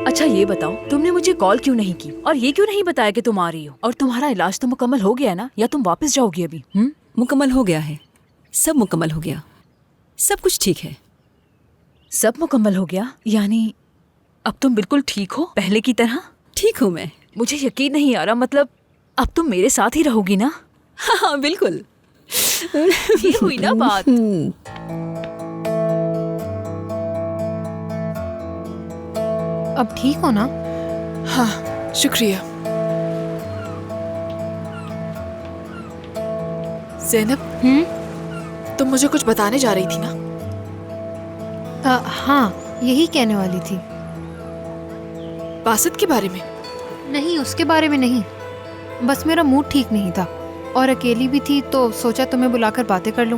अच्छा ये बताओ, तुमने मुझे कॉल क्यों नहीं की और ये क्यों नहीं बताया कि तुम आ रही हो? और तुम्हारा इलाज तो मुकम्मल हो गया है ना, या तुम वापस जाओगी अभी? मुकम्मल हो गया है, सब मुकम्मल हो गया, सब कुछ ठीक है। सब मुकम्मल हो गया? यानी अब तुम बिल्कुल ठीक हो, पहले की तरह? ठीक हूँ मैं। मुझे यकीन नहीं आ रहा, मतलब अब तुम मेरे साथ ही रहोगी ना? हाँ बिल्कुल। ये हुई ना बात। अब ठीक हो ना? हाँ शुक्रिया। ज़ैनब, तुम मुझे कुछ बताने जा रही थी ना? हाँ, यही कहने वाली थी। बासित के बारे में? नहीं, उसके बारे में नहीं, बस मेरा मूड ठीक नहीं था और अकेली भी थी तो सोचा तुम्हें बुलाकर बातें कर लूं।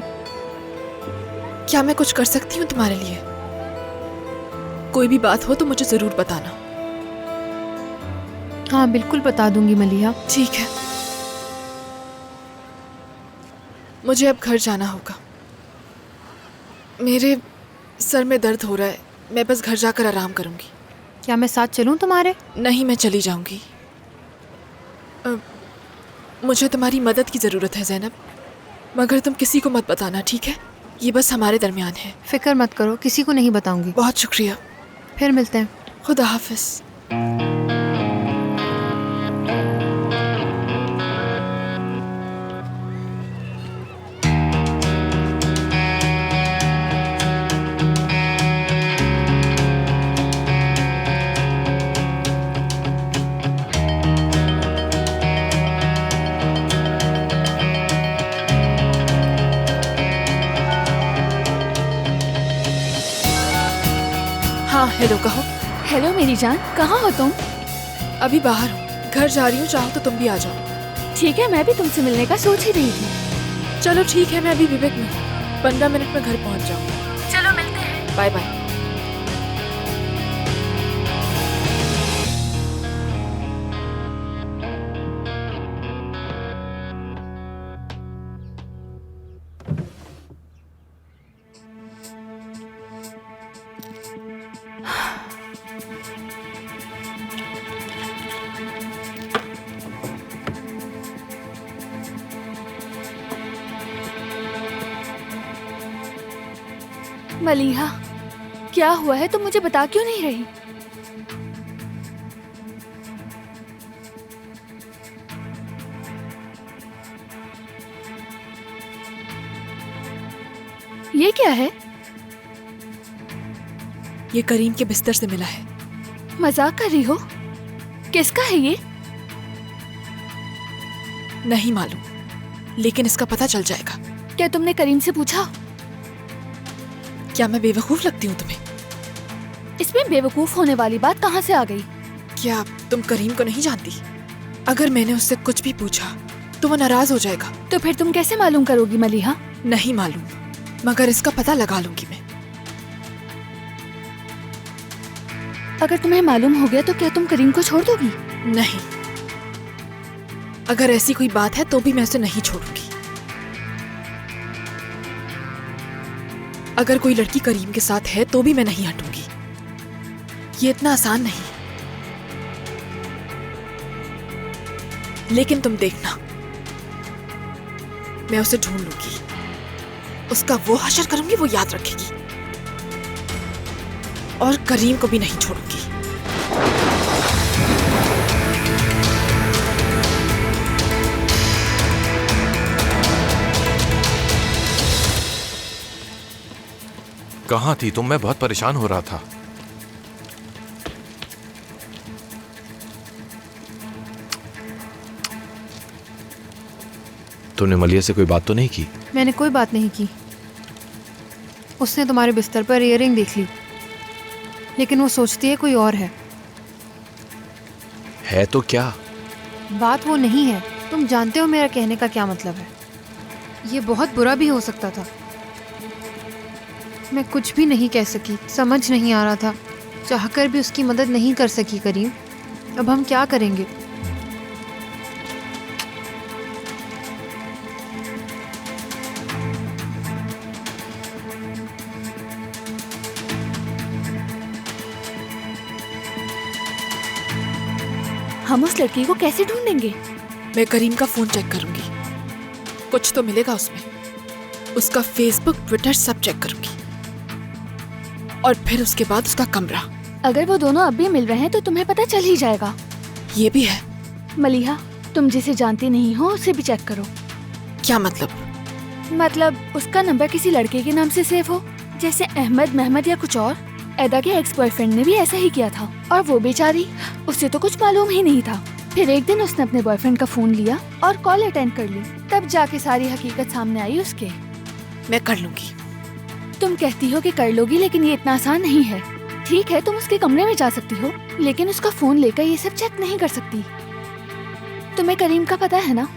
क्या मैं कुछ कर सकती हूँ तुम्हारे लिए? कोई भी बात हो तो मुझे जरूर बताना। हाँ बिल्कुल बता दूंगी मलिहा। ठीक है, मुझे अब घर जाना होगा। मेरे सर में दर्द हो रहा है, मैं बस घर जाकर आराम करूंगी। क्या मैं साथ चलूं तुम्हारे? नहीं, मैं चली जाऊंगी। मुझे तुम्हारी मदद की ज़रूरत है ज़ैनब, मगर तुम किसी को मत बताना, ठीक है? ये बस हमारे दरमियान है। फिक्र मत करो, किसी को नहीं बताऊंगी। बहुत शुक्रिया। फिर मिलते हैं। खुदा हाफिज। हाँ हेलो, कहो। हेलो मेरी जान, कहाँ हो तुम? अभी बाहर हूँ, घर जा रही हूँ, चाहो तो तुम भी आ जाओ। ठीक है, मैं भी तुमसे मिलने का सोच ही रही थी। चलो ठीक है, मैं अभी विवेक में हूँ, 15 मिनट में घर पहुँच जाऊँ। चलो मिलते हैं। Bye bye. मलिहा, क्या हुआ है? तुम मुझे बता क्यों नहीं रही? ये क्या है? ये करीम के बिस्तर से मिला है। मजाक कर रही हो? किसका है ये? नहीं मालूम, लेकिन इसका पता चल जाएगा। क्या तुमने करीम से पूछा? क्या मैं बेवकूफ लगती हूँ तुम्हें? इसमें बेवकूफ होने वाली बात कहाँ से आ गई? क्या तुम करीम को नहीं जानती? अगर मैंने उससे कुछ भी पूछा तो वो नाराज हो जाएगा। तो फिर तुम कैसे मालूम करोगी मलिहा? नहीं मालूम, मगर इसका पता लगा लूंगी मैं। अगर तुम्हें मालूम हो गया तो क्या तुम करीम को छोड़ दोगी? नहीं, अगर ऐसी कोई बात है तो भी मैं उसे नहीं छोड़ूंगी। अगर कोई लड़की करीम के साथ है तो भी मैं नहीं हटूंगी। ये इतना आसान नहीं। लेकिन तुम देखना, मैं उसे ढूंढ लूंगी, उसका वो हशर करूंगी, वो याद रखेगी, और करीम को भी नहीं छोड़ूंगी। कहाँ थी तुम? मैं बहुत परेशान हो रहा था। तुमने मलिया से कोई बात तो नहीं की? मैंने कोई बात नहीं की। उसने तुम्हारे बिस्तर पर इयररिंग देख ली, लेकिन वो सोचती है कोई और है तो क्या? बात वो नहीं है। तुम जानते हो मेरा कहने का क्या मतलब है। ये बहुत बुरा भी हो सकता था। मैं कुछ भी नहीं कह सकी, समझ नहीं आ रहा था, चाहकर भी उसकी मदद नहीं कर सकी। करीम, अब हम क्या करेंगे? हम उस लड़की को कैसे ढूंढेंगे? मैं करीम का फोन चेक करूंगी, कुछ तो मिलेगा उसमें। उसका फेसबुक, ट्विटर सब चेक करूंगी, और फिर उसके बाद उसका कमरा। अगर वो दोनों अब भी मिल रहे हैं तो तुम्हें पता चल ही जाएगा। ये भी है। मलिहा, तुम जिसे जानती नहीं हो उसे भी चेक करो। क्या मतलब? मतलब उसका नंबर किसी लड़के के नाम से सेव हो, जैसे अहमद, महमद या कुछ और। एदा के एक्स बॉयफ्रेंड ने भी ऐसा ही किया था, और वो बेचारी, उसे तो कुछ मालूम ही नहीं था। फिर एक दिन उसने अपने बॉयफ्रेंड का फोन लिया और कॉल अटेंड कर ली, तब जाके सारी हकीकत सामने आई उसके। मैं कर लूंगी। तुम कहती हो कि कर लोगी, लेकिन ये इतना आसान नहीं है। ठीक है, तुम उसके कमरे में जा सकती हो, लेकिन उसका फोन लेकर ये सब चेक नहीं कर सकती। तुम्हें करीम का पता है ना?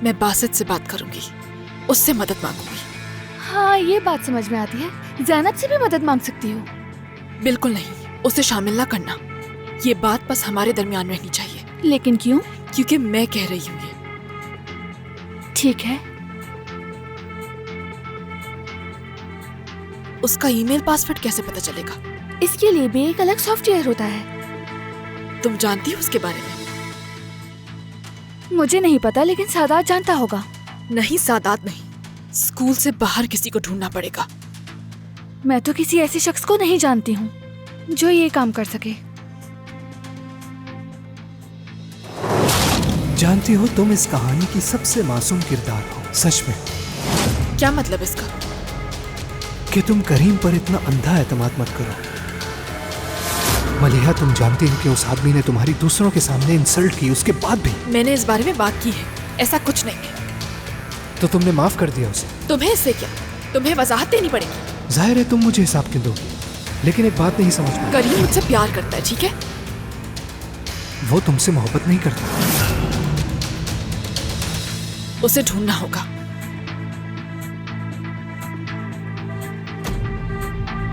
मैं बासित से बात करूंगी, उससे मदद मांगूंगी। हाँ, ये बात समझ में आती है। ज़ैनब से भी मदद मांग सकती हो। बिल्कुल नहीं, उसे शामिल ना करना। ये बात बस हमारे दरमियान रहनी चाहिए। लेकिन क्यों? क्योंकि मैं कह रही हूँ ये। ठीक है। उसका ईमेल पासवर्ड कैसे पता चलेगा? इसके लिए भी एक अलग सॉफ्टवेयर होता है। तुम जानती हो उसके बारे में? मुझे नहीं पता, लेकिन सादात जानता होगा। नहीं, सादात नहीं, स्कूल से बाहर किसी को ढूंढना पड़ेगा। मैं तो किसी ऐसे शख्स को नहीं जानती हूँ जो ये काम कर सके। जानती हो, तुम इस कहानी की सबसे मासूम किरदार हो, सच में। क्या मतलब इसका? कि तुम करीम पर इतना अंधा एतमाद मत करो। मलिहा, तुम जानती हो कि उस आदमी ने तुम्हारी दूसरों के सामने इंसल्ट की, उसके बाद भी। मैंने इस बारे में बात की है, ऐसा कुछ नहीं है। तो तुमने माफ कर दिया उसे? तुम्हें इससे क्या? तुम्हें वजाहत देनी पड़ेगी। जाहिर है तुम मुझे हिसाब क्यों दोगी, लेकिन एक बात नहीं समझ में। करीम मुझसे प्यार करता है, ठीक है? वो तुमसे मोहब्बत नहीं करता। उसे ढूंढना होगा।